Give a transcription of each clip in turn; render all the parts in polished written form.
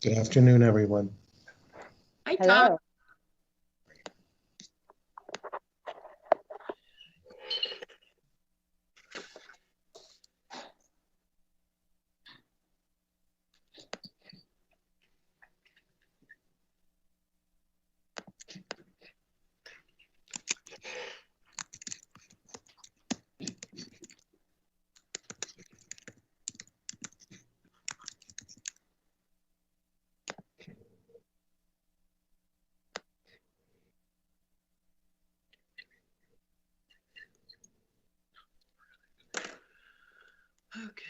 Good afternoon, everyone. Hi, Tom. Hello. Okay.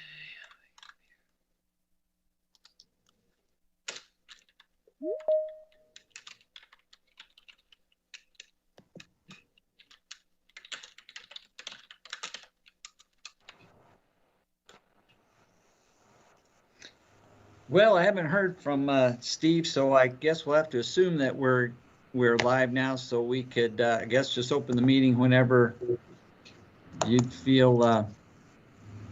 Well, I haven't heard from Steve, so I guess we'll have to assume that we're live now. So we could, I guess, just open the meeting whenever you'd feel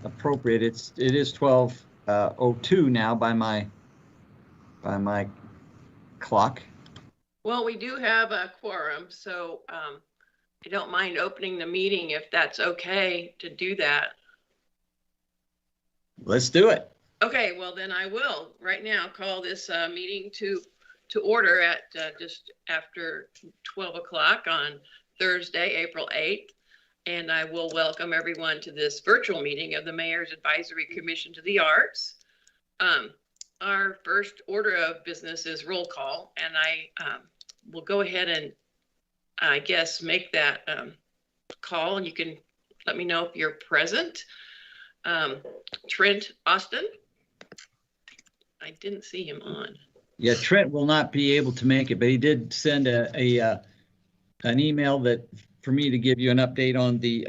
appropriate. It is 12:02 now by my clock. Well, we do have a quorum, so I don't mind opening the meeting if that's okay to do that. Let's do it. Okay, well then I will right now call this meeting to order at just after 12 o'clock on Thursday, April 8th. And I will welcome everyone to this virtual meeting of the Mayor's Advisory Commission to the Arts. Our first order of business is roll call, and I will go ahead and I guess make that call, and you can let me know if you're present. Trent Austin. I didn't see him on. Yeah, Trent will not be able to make it, but he did send an email that for me to give you an update on the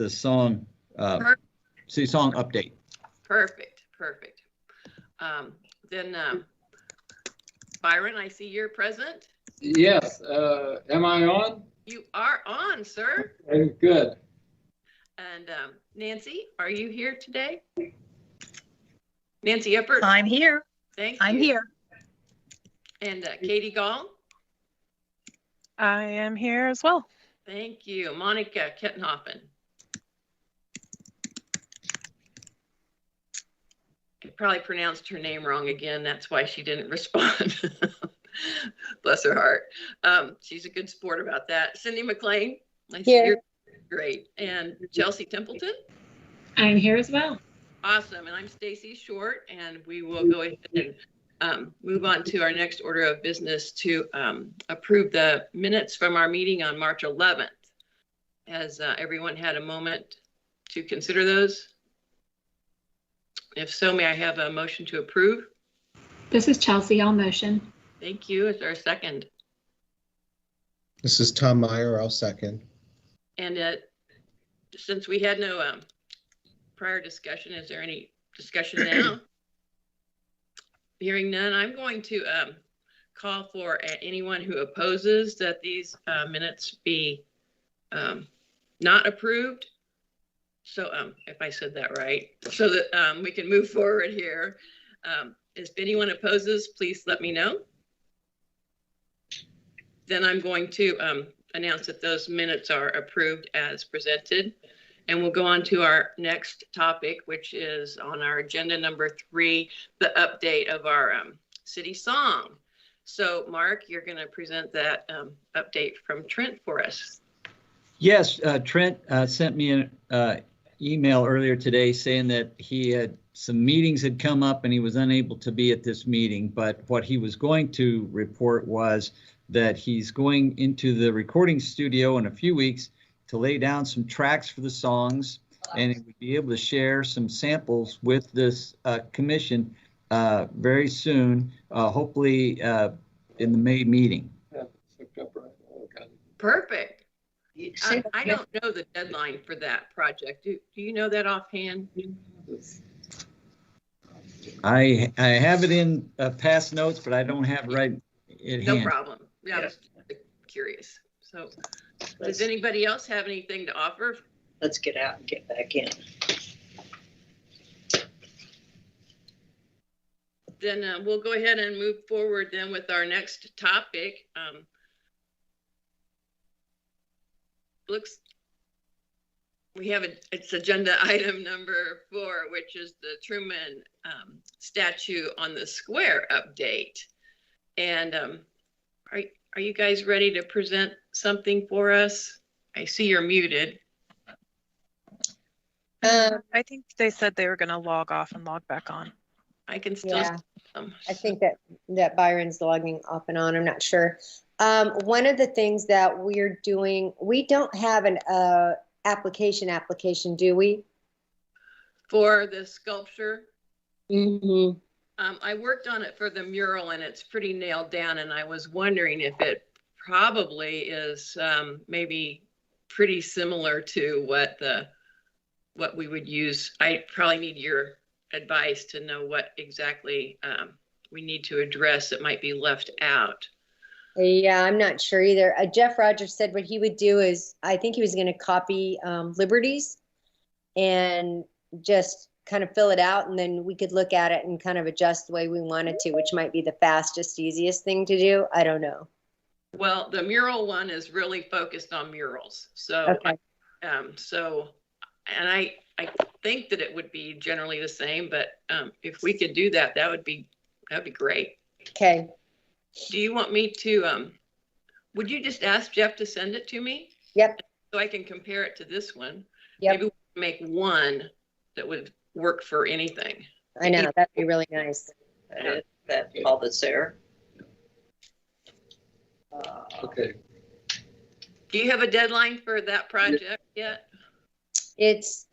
song song update. Perfect. Then Byron, I see you're present. Yes. Am I on? You are on, sir. Okay, good. And Nancy, are you here today? Nancy Eppert. I'm here. Thank you. I'm here. And Katie Gall. I am here as well. Thank you. Monica Kettenhoffen. I probably pronounced her name wrong again. That's why she didn't respond. Bless her heart. She's a good sport about that. Cindy McLean. I see you're great. And Chelsea Templeton. I'm here as well. Awesome. And I'm Stacy Short, and we will go ahead and move on to our next order of business to approve the minutes from our meeting on March 11th. Has everyone had a moment to consider those? If so, may I have a motion to approve? This is Chelsea. I'll motion. Thank you. Is there a second? This is Tom Meyer. I'll second. And since we had no prior discussion, is there any discussion now? Hearing none, I'm going to call for anyone who opposes that these minutes be not approved. So if I said that right, so that we can move forward here. If anyone opposes, please let me know. Then I'm going to announce that those minutes are approved as presented. And we'll go on to our next topic, which is on our agenda number 3, the update of our city song. So Mark, you're going to present that update from Trent for us. Yes, Trent sent me an email earlier today saying that he had some meetings had come up and he was unable to be at this meeting. But what he was going to report was that he's going into the recording studio in a few weeks to lay down some tracks for the songs, and he would be able to share some samples with this commission very soon, hopefully in the May meeting. Perfect. I don't know the deadline for that project. Do you know that offhand? I have it in past notes, but I don't have it right at hand. No problem. Yeah, I was curious. So does anybody else have anything to offer? Let's get out and get back in. then we'll go ahead and move forward then with our next topic. We have it's agenda item number 4, which is the Truman statue on the square update. And are you guys ready to present something for us? I see you're muted. I think they said they were going to log off and log back on. I can still. Yeah, I think that Byron's logging off and on. I'm not sure. One of the things that we're doing, we don't have an application, do we? For the sculpture? Mm-hmm. I worked on it for the mural and it's pretty nailed down, and I was wondering if it probably is maybe pretty similar to what we would use. I probably need your advice to know what exactly we need to address that might be left out. Yeah, I'm not sure either. Jeff Rogers said what he would do is, I think he was going to copy Liberty's and just kind of fill it out, and then we could look at it and kind of adjust the way we wanted to, which might be the fastest, easiest thing to do. I don't know. Well, the mural one is really focused on murals. So, Okay. And I think that it would be generally the same, but if we could do that, that'd be great. Okay. Do you want me to, would you just ask Jeff to send it to me? Yep. So I can compare it to this one. Yep. Maybe we'll make one that would work for anything. I know, that'd be really nice. That all that's there. Okay. Do you have a deadline for that project yet?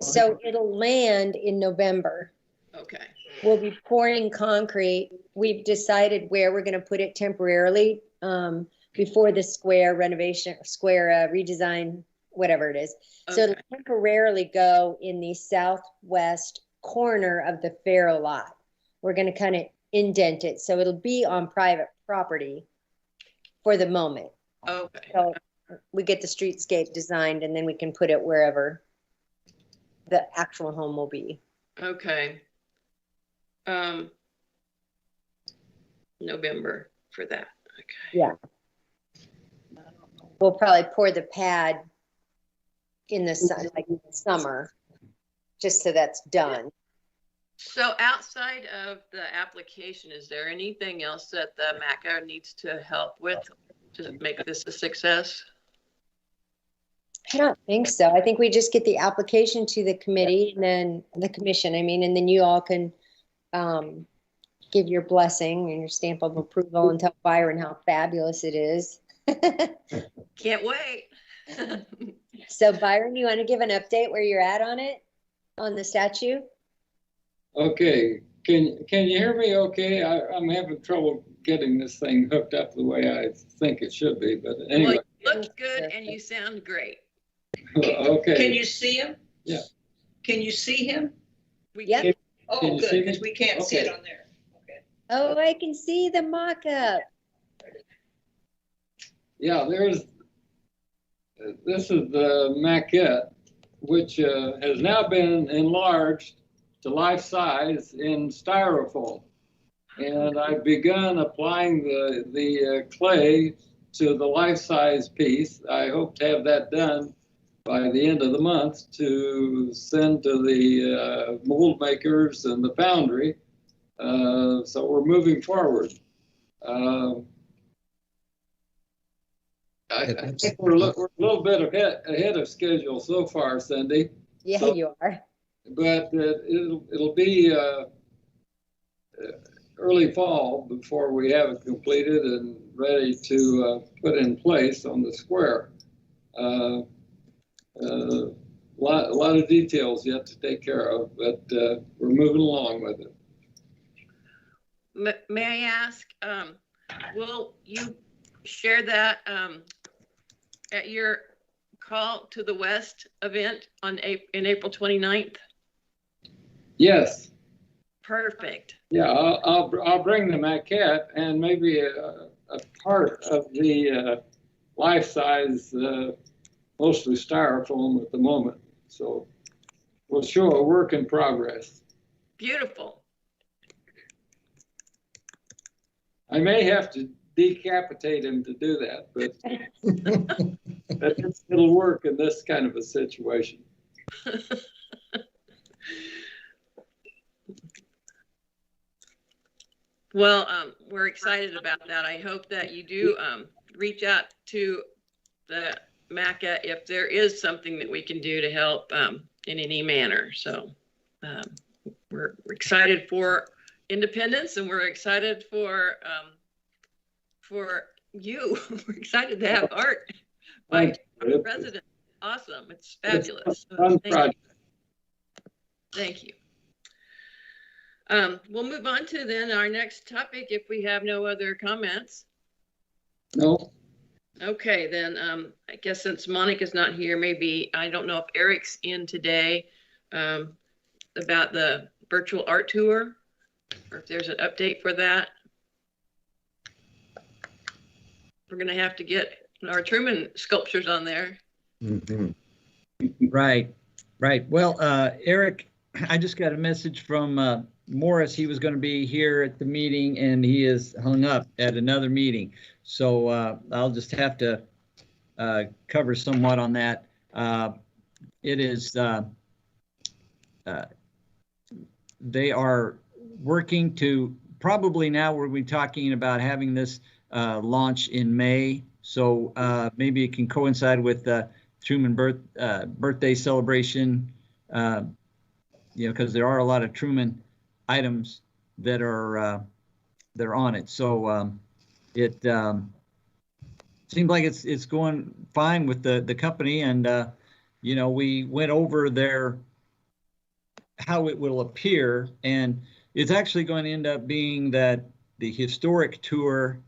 So it'll land in November. Okay. We'll be pouring concrete. We've decided where we're going to put it temporarily before the square renovation, redesign, whatever it is. So it'll temporarily go in the southwest corner of the Faro lot. We're going to kind of indent it. So it'll be on private property for the moment. Okay. So we get the streetscape designed, and then we can put it wherever the actual home will be. Okay. November for that. Okay. Yeah. We'll probably pour the pad in the sun, like in the summer, just so that's done. So outside of the application, is there anything else that the MACA needs to help with to make this a success? I don't think so. I think we just get the application to the committee and then the commission, and then you all can give your blessing and your stamp of approval and tell Byron how fabulous it is. Can't wait. So Byron, you want to give an update where you're at on it, on the statue? Okay. Can you hear me okay? I'm having trouble getting this thing hooked up the way I think it should be, but anyway. Well, you look good and you sound great. Okay. Can you see him? Yeah. Can you see him? Yep. Can Oh, you good, see me? because we can't see it Okay. on there. Okay. Oh, I can see the mock-up. Yeah, this is the maquette, which has now been enlarged to life size in styrofoam. And I've begun applying the clay to the life size piece. I hope to have that done by the end of the month to send to the mold makers and the foundry. So we're moving forward. I think we're a little bit ahead of schedule so far, Cindy. Yeah, So- you are. But it'll be early fall before we have it completed and ready to put in place on the square. A lot of details yet to take care of, but we're moving along with it. May I ask, will you share that at your Call to the West event in April 29th? Yes. Perfect. Yeah, I'll bring the maquette and maybe a part of the life size, mostly styrofoam at the moment. So we'll show a work in progress. Beautiful. I may have to decapitate him to do that, but it'll work in this kind of a situation. Well, we're excited about that. I hope that you do reach out to the MACA if there is something that we can do to help in any manner. So we're excited for independence, and we're excited for you. We're excited to have art by our president. Awesome. It's fabulous. Fun project. Thank you. We'll move on to then our next topic if we have no other comments. No. Okay, then I guess since Monica's not here, maybe, I don't know if Eric's in today about the virtual art tour, or if there's an update for that. We're gonna have to get our Truman sculptures on there. Mhm. Right. Well, Eric, I just got a message from Morris. He was going to be here at the meeting, and he is hung up at another meeting. So I'll just have to cover somewhat on that. It is, they are working to, probably now we'll be talking about having this launch in May. So maybe it can coincide with Truman birthday celebration, because there are a lot of Truman items that are on it. So it seems like it's going fine with the company, and we went over how it will appear, and it's actually going to end up being that the historic tour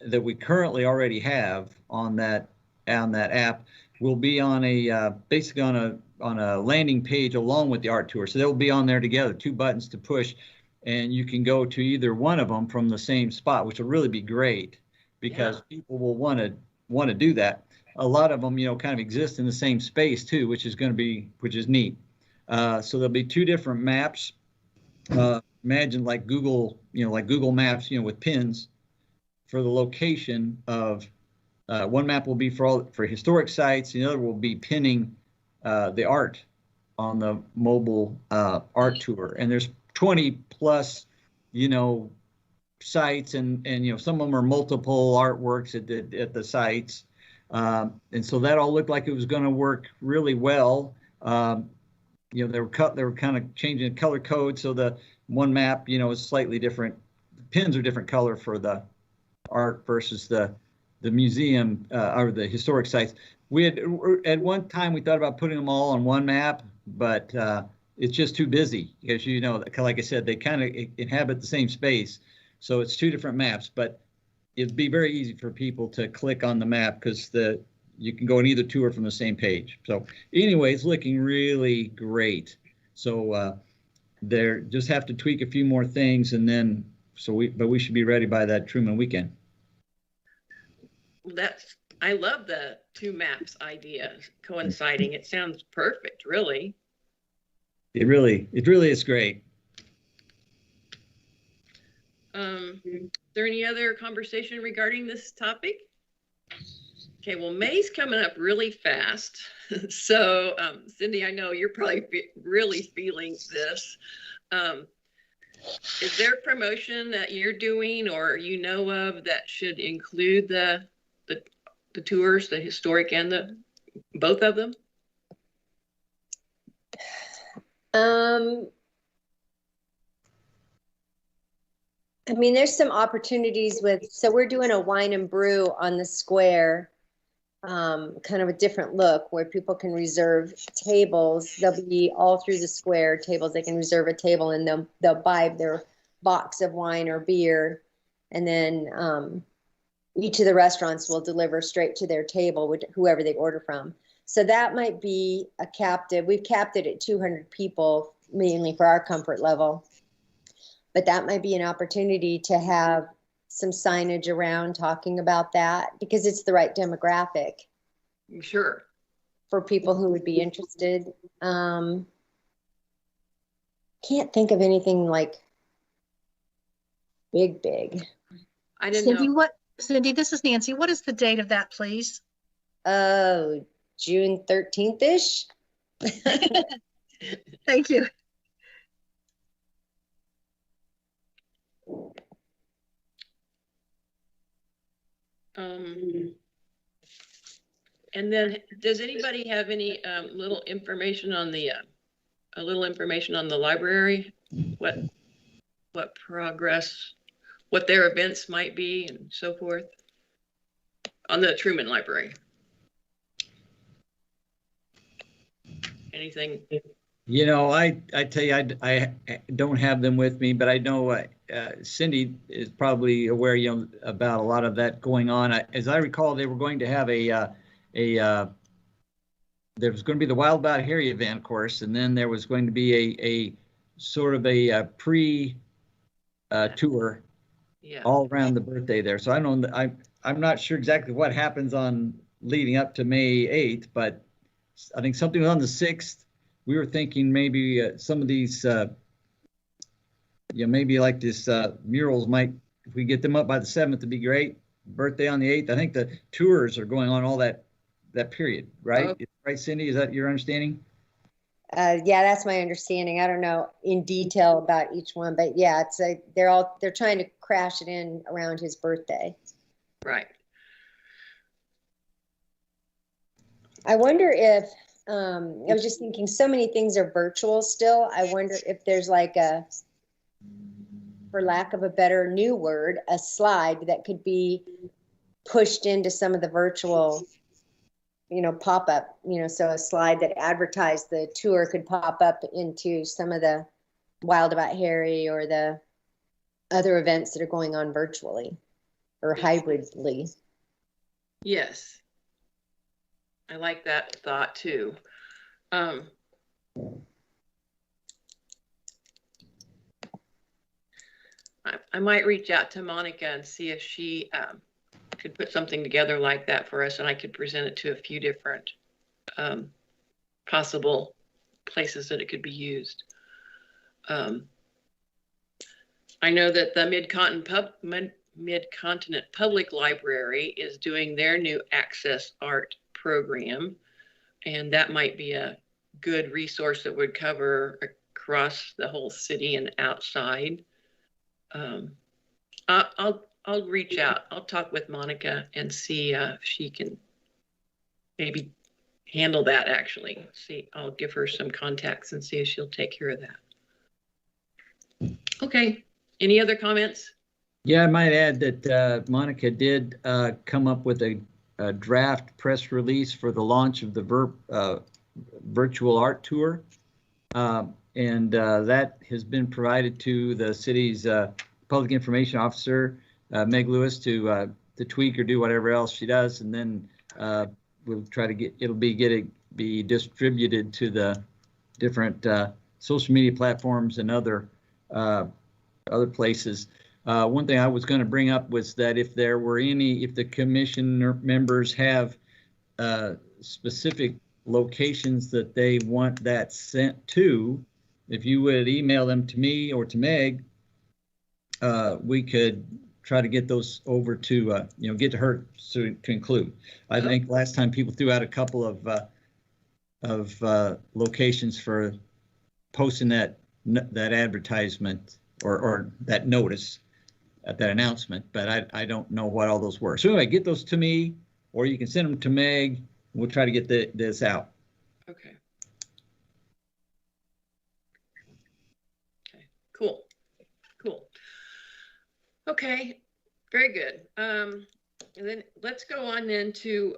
that we currently already have on that app will be on basically on a landing page along with the art tour. So they'll be on there together, 2 buttons to push, and you can go to either one of them from the same spot, which will really be great because people will want to do that. A lot of them, kind of exist in the same space too, which is neat. So there'll be 2 different maps. Imagine like Google Maps, with pins for the location of. One map will be for historic sites. The other will be pinning the art on the mobile art tour. And there's 20 plus, sites, and some of them are multiple artworks at the sites. And so that all looked like it was going to work really well. They were kind of changing the color code, so the one map, is slightly different. The pins are different color for the art versus the museum or the historic sites. We had at one time we thought about putting them all on one map, but it's just too busy because like I said, they kind of inhabit the same space, so it's 2 different maps. But it'd be very easy for people to click on the map because you can go on either tour from the same page. So anyway, it's looking really great. So they just have to tweak a few more things, and then but we should be ready by that Truman weekend. I love the 2 maps idea coinciding. It sounds perfect, really. It really is great. Is there any other conversation regarding this topic? Okay, well, May's coming up really fast. So, Cindy, I know you're probably really feeling this. Is there a promotion that you're doing or of that should include the tours, the historic and both of them? There's some opportunities so we're doing a wine and brew on the square, kind of a different look where people can reserve tables. They'll be all through the square tables. They can reserve a table and they'll buy their box of wine or beer, and then each of the restaurants will deliver straight to their table with whoever they order from. So that might be a captive. We've capped it at 200 people, mainly for our comfort level. But that might be an opportunity to have some signage around talking about that because it's the right demographic. Sure. For people who would be interested. Can't think of anything like big. I didn't Cindy, know. Cindy, this is Nancy. What is the date of that, please? Oh, June 13th-ish? Thank you. And then does anybody have any little information on the library? What progress, what their events might be and so forth on the Truman Library? Anything? You know, I tell you, I don't have them with me, but I know Cindy is probably aware, you know, about a lot of that going on. As I recall, they were going to have there was going to be the Wild About Harry event, of course, and then there was going to be a sort of a pre tour Yeah. all around the birthday there. So I don't know, I'm not sure exactly what happens on leading up to May 8th, but I think something was on the 6th. We were thinking maybe some of these, maybe like this murals might, if we get them up by the 7th, it'd be great. Birthday on the 8th. I think the tours are going on all that period, right? Oh. Right, Cindy? Is that your understanding? Yeah, that's my understanding. I don't know in detail about each one, but yeah, it's they're trying to crash it in around his birthday. Right. I wonder if I was just thinking so many things are virtual still. I wonder if there's like for lack of a better new word, a slide that could be pushed into some of the virtual, pop-up, so a slide that advertised the tour could pop up into some of the Wild About Harry or the other events that are going on virtually or hybridly. Yes. I like that thought too. I might reach out to Monica and see if she could put something together like that for us, and I could present it to a few different possible places that it could be used. I know that the Mid-Continent Public Library is doing their new Access Art program, and that might be a good resource that would cover across the whole city and outside. I'll reach out. I'll talk with Monica and see if she can maybe handle that. Actually, I'll give her some contacts and see if she'll take care of that. Okay. Any other comments? Yeah, I might add that Monica did come up with a draft press release for the launch of the virtual art tour. And that has been provided to the city's public information officer, Meg Lewis, to tweak or do whatever else she does. And then we'll try to be distributed to the different social media platforms and other places. One thing I was going to bring up was that if the commission members have specific locations that they want that sent to, if you would email them to me or to Meg, we could try to get those over to, get to her to include. I think last time people threw out a couple of locations for posting that advertisement or that notice at that announcement, but I don't know what all those were. So anyway, get those to me, or you can send them to Meg. We'll try to get this out. Okay. Okay. Cool. Okay. Very good. And then let's go on then to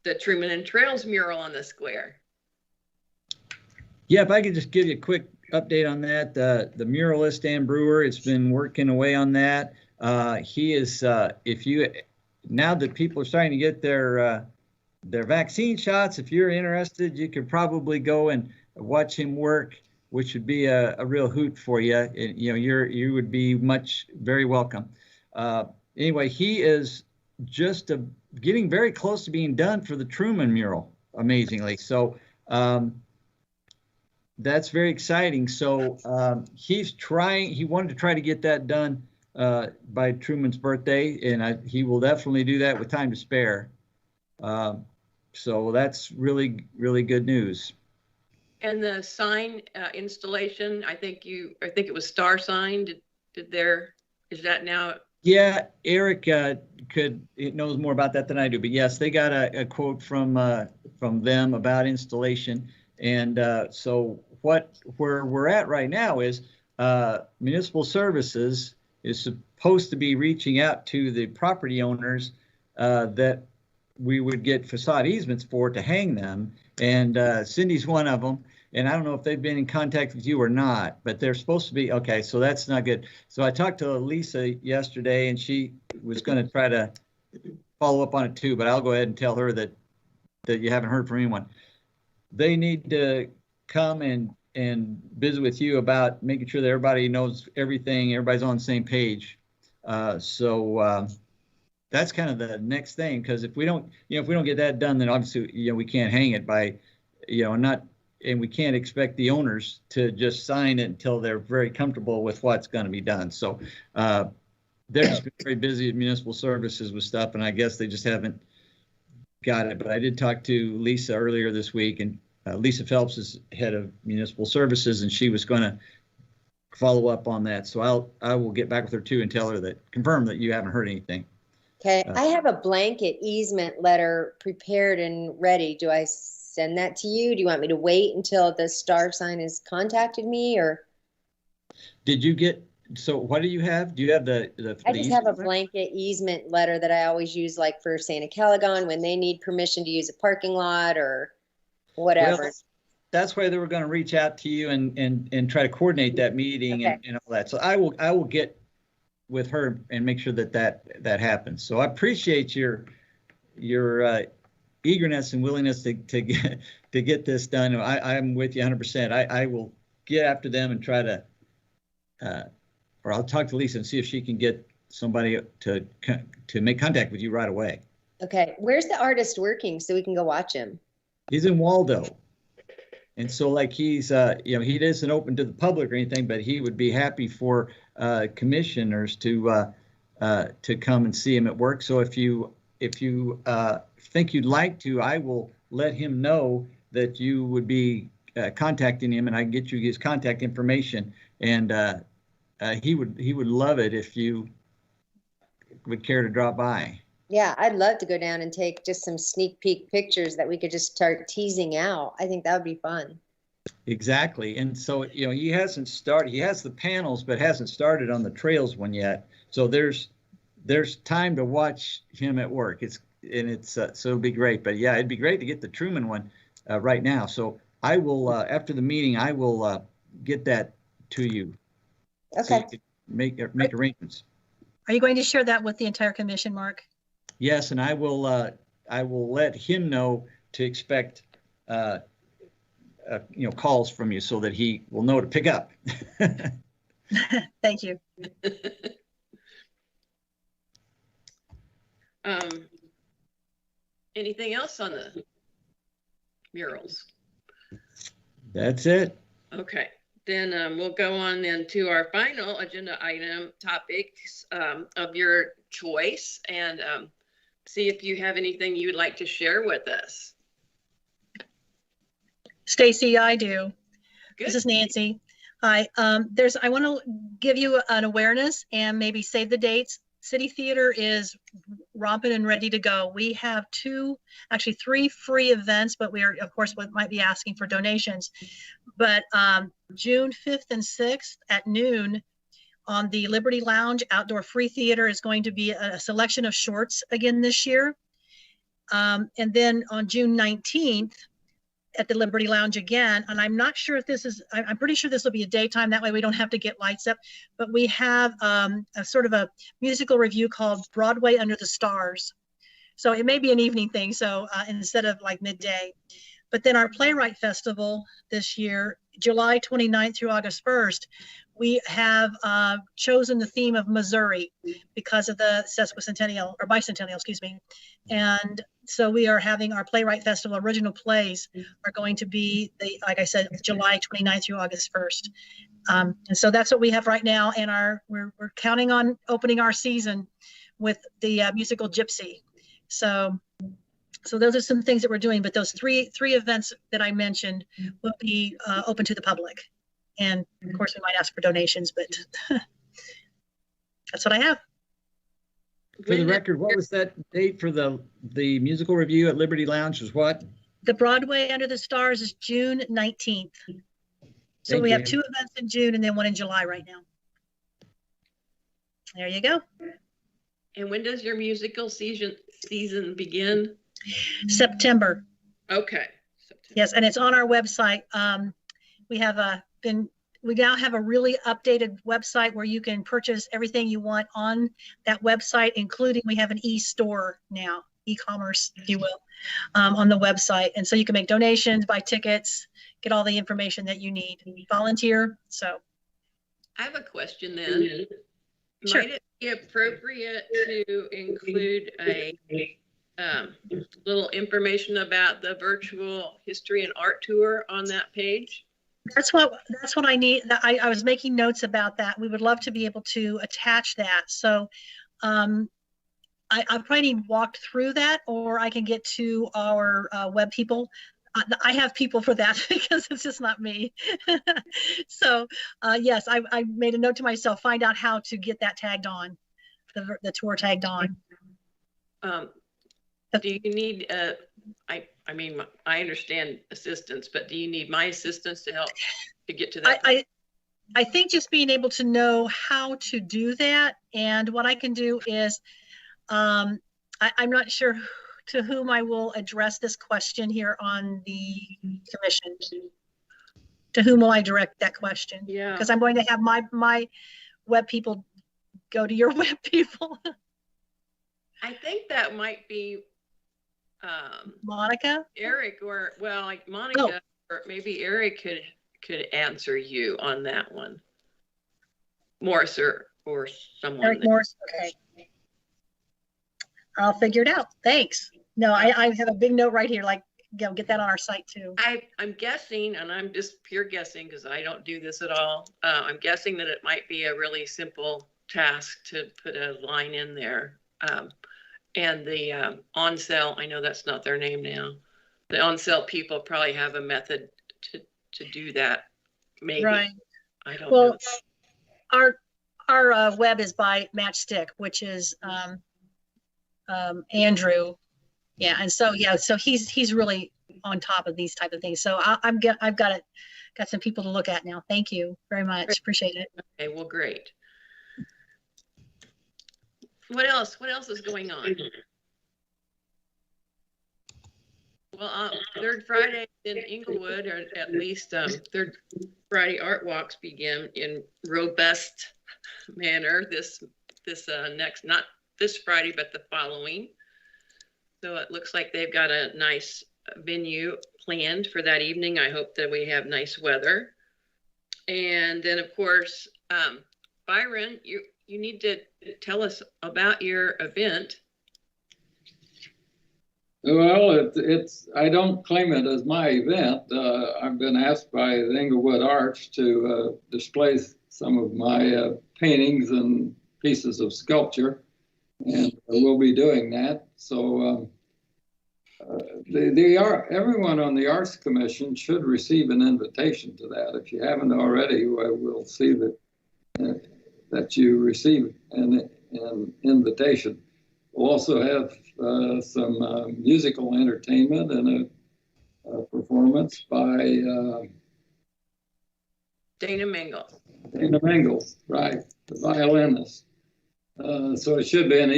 the Truman and Trails mural on the square. Yeah, if I could just give you a quick update on that. The muralist Dan Brewer has been working away on that. He is, now that people are starting to get their vaccine shots, if you're interested, you could probably go and watch him work, which would be a real hoot for you. You would be very welcome. Anyway, he is just getting very close to being done for the Truman mural, amazingly. So that's very exciting. So he wanted to try to get that done by Truman's birthday, and he will definitely do that with time to spare. So that's really, really good news. And the sign installation, I think it was Star Sign. Is that now? Yeah, Eric knows more about that than I do, but yes, they got a quote from them about installation. And so where we're at right now is municipal services is supposed to be reaching out to the property owners that we would get facade easements for to hang them. And Cindy's one of them. And I don't know if they've been in contact with you or not, but they're supposed to be. Okay, so that's not good. So I talked to Lisa yesterday, and she was going to try to follow up on it too, but I'll go ahead and tell her that you haven't heard from anyone. They need to come and visit with you about making sure that everybody knows everything, everybody's on the same page. So that's kind of the next thing, because if we don't get that done, then obviously, we can't hang it by, and we can't expect the owners to just sign it until they're very comfortable with what's going to be done. So they're just been very busy at municipal services with stuff, and I guess they just haven't got it. But I did talk to Lisa earlier this week, and Lisa Phelps is head of municipal services, and she was going to follow up on that. So I will get back with her too and tell her confirm that you haven't heard anything. Okay, I have a blanket easement letter prepared and ready. Do I send that to you? Do you want me to wait until the Star Sign has contacted me, or? Did you get, so what do you have? Do you have the I just have a blanket easement letter that I always use, like for Santa Calagon when they need permission to use a parking lot or whatever. Well, that's why they were going to reach out to you and try to coordinate that meeting. Okay. and all that. So I will get with her and make sure that happens. So I appreciate your eagerness and willingness to get this done. I'm with you 100%. I will get after them and try to, or I'll talk to Lisa and see if she can get somebody to make contact with you right away. Okay, where's the artist working so we can go watch him? He's in Waldo, and so he's he isn't open to the public or anything, but he would be happy for commissioners to come and see him at work. So if you think you'd like to, I will let him know that you would be contacting him, and I can get you his contact information. And he would love it if you would care to drop by. Yeah, I'd love to go down and take just some sneak peek pictures that we could just start teasing out. I think that would be fun. Exactly. And so, he hasn't started. He has the panels, but hasn't started on the trails one yet. So there's time to watch him at work. So it'll be great. But yeah, it'd be great to get the Truman one right now. So I will, after the meeting, I will get that to you. Okay. So you can make arrangements. Are you going to share that with the entire commission, Mark? Yes, and I will let him know to expect calls from you so that he will know to pick up. Thank you. Anything else on the murals? That's it. Okay, then we'll go on then to our final agenda item topics of your choice, and see if you have anything you'd like to share with us. Stacy, I do. Good. This is Nancy. Hi. I want to give you an awareness and maybe save the dates. City Theater is romping and ready to go. We have actually three free events, but we are, of course, might be asking for donations. But June 5th and 6th at noon on the Liberty Lounge Outdoor Free Theater is going to be a selection of shorts again this year. And then on June 19th at the Liberty Lounge again, and I'm not sure if I'm pretty sure this will be a daytime. That way we don't have to get lights up, but we have a sort of a musical review called Broadway Under the Stars. So it may be an evening thing. So instead of like midday. But then our Playwright Festival this year, July 29th through August 1st, we have chosen the theme of Missouri because of the sesquicentennial or bicentennial, excuse me. And So we are having our Playwright Festival original plays are going to be, like I said, July 29th through August 1st. And so that's what we have right now. And we're counting on opening our season with the musical Gypsy. So those are some things that we're doing, but those three events that I mentioned will be open to the public. And of course we might ask for donations, but that's what I have. For the record, what was that date for the musical review at Liberty Lounge was what? The Broadway Under the Stars is June 19th. So Thank we have you. 2 events in June and then 1 in July right now. There you go. And when does your musical season begin? September. Okay. September. Yes, and it's on our website. We now have a really updated website where you can purchase everything you want on that website, including we have an e-store now, e-commerce, if you will, on the website. And so you can make donations, buy tickets, get all the information that you need, volunteer. So I have a question then. Sure. Might it be appropriate to include a little information about the virtual history and art tour on that page? that's what I need. I was making notes about that. We would love to be able to attach that. So I probably need walked through that, or I can get to our web people. I have people for that because it's just not me. So yes, I made a note to myself, find out how to get that tagged on, the tour tagged on. Do you need, I mean, I understand assistance, but do you need my assistance to help to get to that? I think just being able to know how to do that, and what I can do is, I'm not sure to whom I will address this question here on the commission. To whom will I direct that question? Yeah. Because I'm going to have my web people go to your web people. I think that might be Monica? Eric, or well, like Monica, or maybe Eric could answer you on that one. Morris or someone. Eric Morris, okay. I'll figure it out. Thanks. No, I have a big note right here, like, get that on our site too. I'm guessing, and I'm just pure guessing because I don't do this at all. I'm guessing that it might be a really simple task to put a line in there. And the on-sale, I know that's not their name now. The on-sale people probably have a method to do that. Maybe. Right. I don't Well, know. our web is by Matchstick, which is Andrew. Yeah, and so so he's really on top of these type of things. So I've got some people to look at now. Thank you very much. Appreciate it. Okay, well, great. What else is going on? Well, third Friday in Inglewood, or at least third Friday art walks begin in robust manner this next, not this Friday, but the following. So it looks like they've got a nice venue planned for that evening. I hope that we have nice weather. And then, of course, Byron, you need to tell us about your event. Well, I don't claim it as my event. I've been asked by the Inglewood Arts to display some of my paintings and pieces of sculpture, and we'll be doing that. So everyone on the Arts Commission should receive an invitation to that. If you haven't already, I will see that you receive an invitation. We'll also have some musical entertainment and a performance by Dana Mingle. Dana Mingle, right, the violinist. So it should be an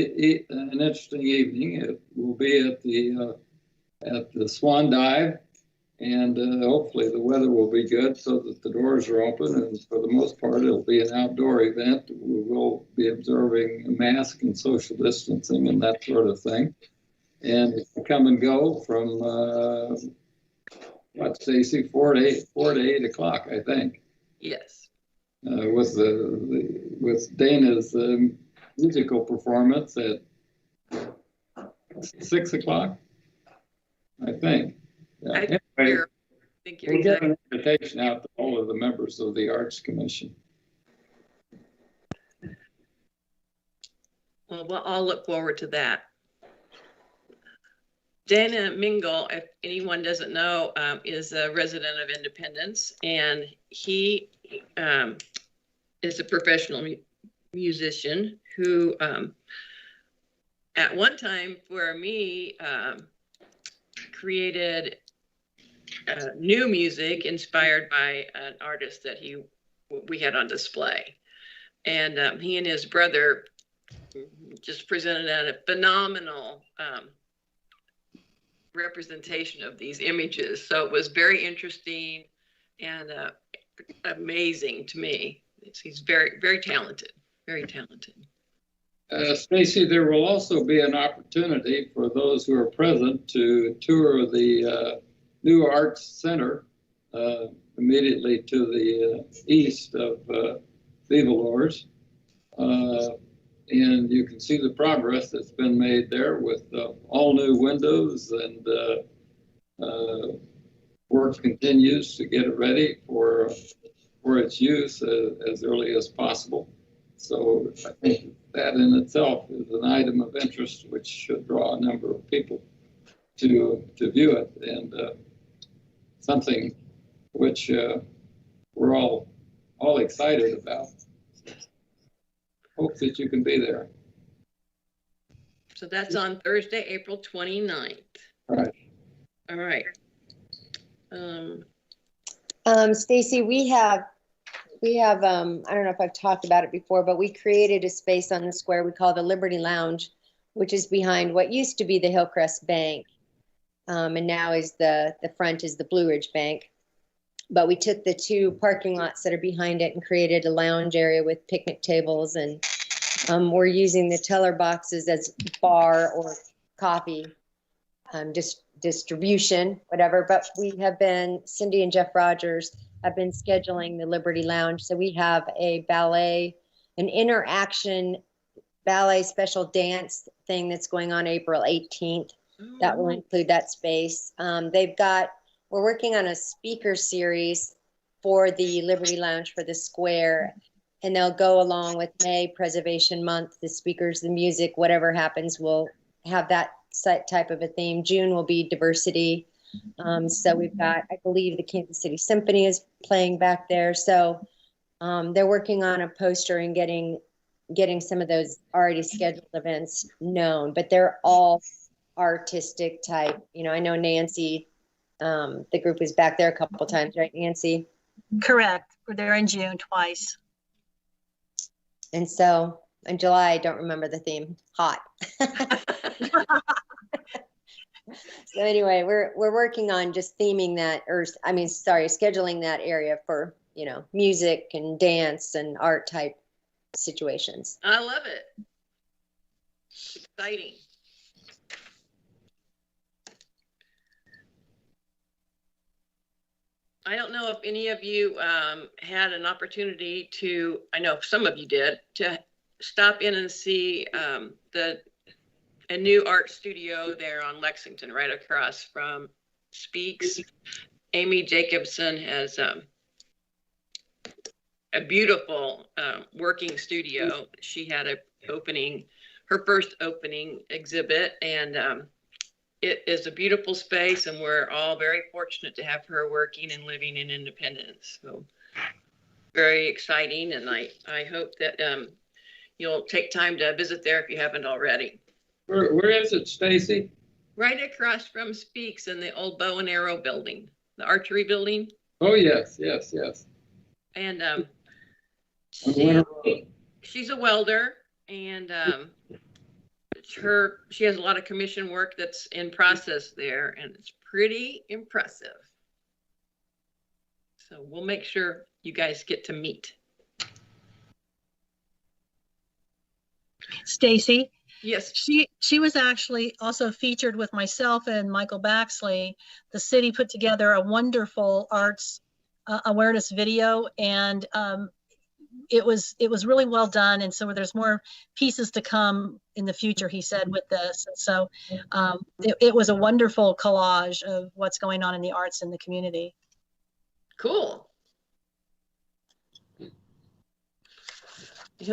interesting evening. It will be at the Swan Dive, and hopefully the weather will be good so that the doors are open, and for the most part it'll be an outdoor event. We will be observing a mask and social distancing and that sort of thing. And come and go from what, Stacy, 4 to 8 o'clock, I think. Yes. With Dana's musical performance at 6 o'clock. I think. Yeah. I think Anyway, you're, I think you're we'll get exactly. an invitation out to all of the members of the Arts Commission. Well, I'll look forward to that. Dana Mingle, if anyone doesn't know, is a resident of Independence, and he is a professional musician who, at one time for me, created new music inspired by an artist that we had on display, and he and his brother just presented a phenomenal representation of these images. So it was very interesting and amazing to me. He's very, very talented, very talented. Stacy, there will also be an opportunity for those who are present to tour the new Arts Center immediately to the east of Viva Lourdes. And you can see the progress that's been made there with all new windows, and work continues to get it ready for its use as early as possible. So I think that in itself is an item of interest which should draw a number of people to view it, and something which we're all excited about. Hope that you can be there. So that's on Thursday, April 29th. Right. All right. Stacy, we have, I don't know if I've talked about it before, but we created a space on the square we call the Liberty Lounge, which is behind what used to be the Hillcrest Bank. And now is the front is the Blue Ridge Bank. But we took the two parking lots that are behind it and created a lounge area with picnic tables, and we're using the teller boxes as bar or coffee distribution, whatever. But we have been, Cindy and Jeff Rogers have been scheduling the Liberty Lounge. So we have a ballet, an interaction ballet special dance thing that's going on April 18th. That will include that space. We're working on a speaker series for the Liberty Lounge for the square, and they'll go along with May Preservation Month. The speakers, the music, whatever happens, we'll have that type of a theme. June will be diversity. So we've got, I believe, the Kansas City Symphony is playing back there. So they're working on a poster and getting some of those already scheduled events known, but they're all artistic type. You know, I know Nancy, the group is back there a couple of times, right, Nancy? Correct. We're there in June twice. And so in July, I don't remember the theme. Hot. So anyway, we're working on just theming that, scheduling that area for, you know, music and dance and art type situations. I love it. Exciting. I don't know if any of you had an opportunity to, I know some of you did, to stop in and see a new art studio there on Lexington, right across from Speaks. Amy Jacobson has a beautiful working studio. She had her first opening exhibit, and it is a beautiful space, and we're all very fortunate to have her working and living in Independence. So very exciting, and I hope that you'll take time to visit there if you haven't already. Where is it, Stacy? Right across from Speaks in the old Bow and Arrow building, the archery building. Oh, yes. And On she's a welder, and she has a lot of commission work that's in process there, and it's pretty impressive. So we'll make sure you guys get to meet. Stacy? Yes. She was actually also featured with myself and Michael Baxley. The city put together a wonderful arts awareness video, and it was really well done. And so there's more pieces to come in the future, he said, with this. And so it was a wonderful collage of what's going on in the arts in the community. Cool. I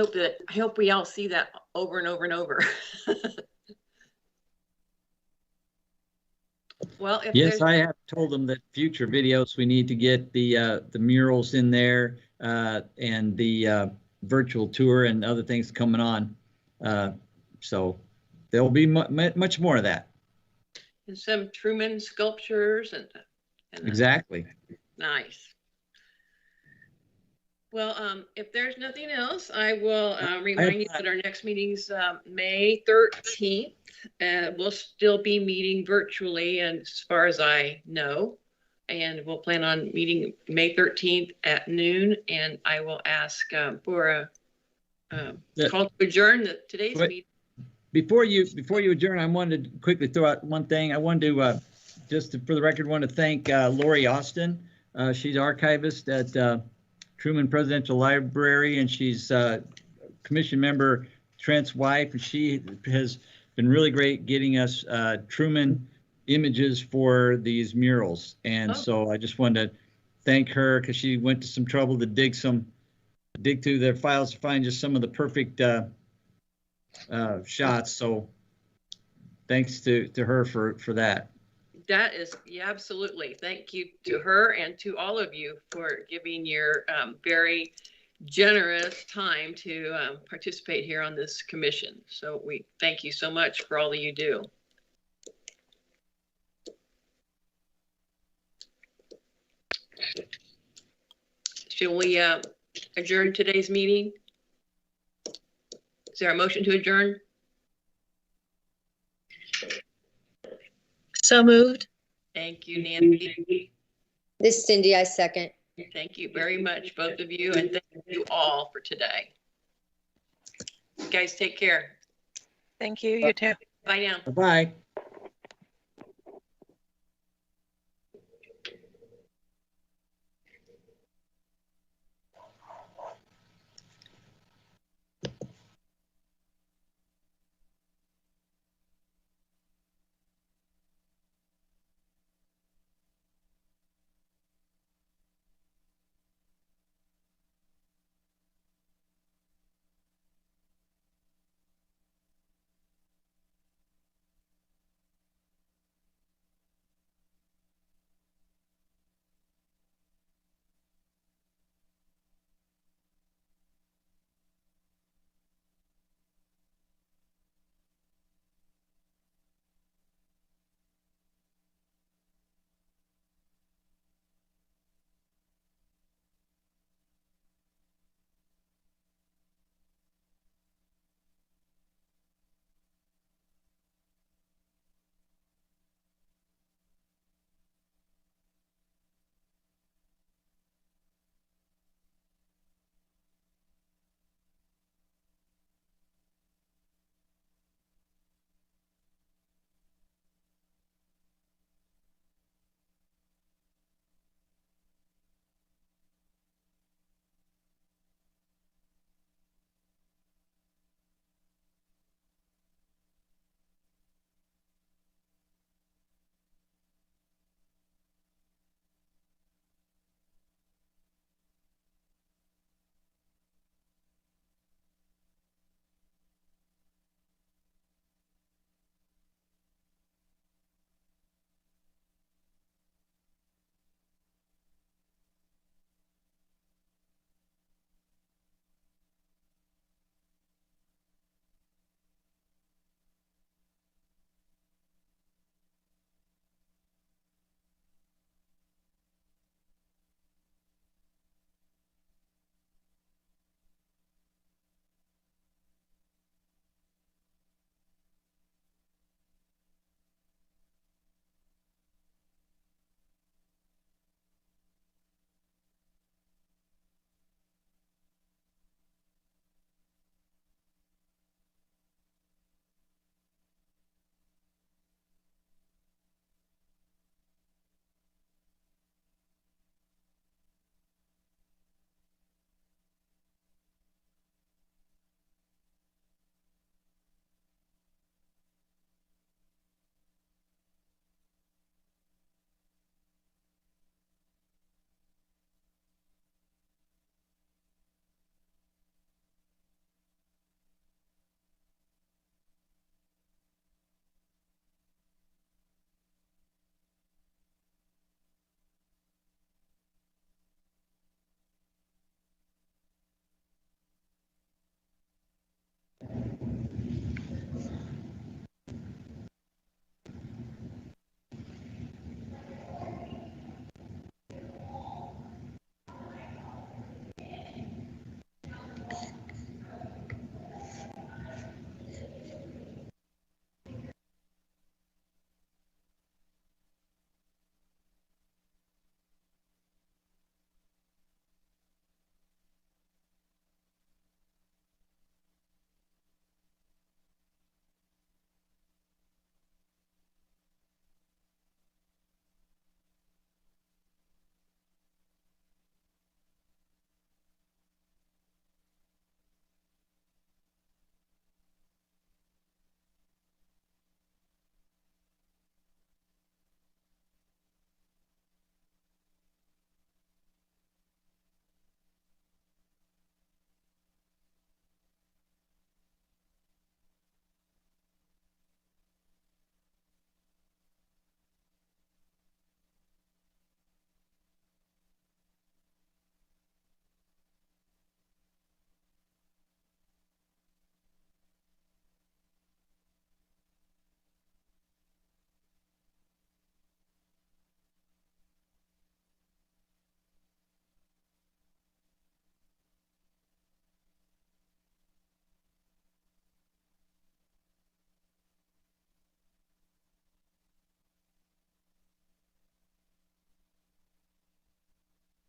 hope we all see that over and over and over. Well, if Yes, there's, I have told them that future videos, we need to get the murals in there and the virtual tour and other things coming on. So there'll be much more of that. and some Truman sculptures and Exactly. nice. Well, if there's nothing else, I will remind you that our next meeting's May 13th. We'll still be meeting virtually, and as far as I know, and we'll plan on meeting May 13th at noon. And I will ask for a call to adjourn today's meeting. Before you adjourn, I wanted to quickly throw out one thing. I wanted to for the record, want to thank Lori Austin. She's archivist at Truman Presidential Library, and she's commission member Trent's wife, and she has been really great getting us Truman images for these murals. And so I just wanted to thank her because she went to some trouble to dig through their files to find just some of the perfect shots. So thanks to her for that. That is, yeah, absolutely. Thank you to her and to all of you for giving your very generous time to participate here on this commission. So we thank you so much for all that you do. Shall we adjourn today's meeting? Is there a motion to adjourn? So moved. Thank you, Nancy. This is Cindy, I second. Thank you very much, both of you, and thank you all for today. You guys take care. Thank you. You too. Bye now. Bye-bye.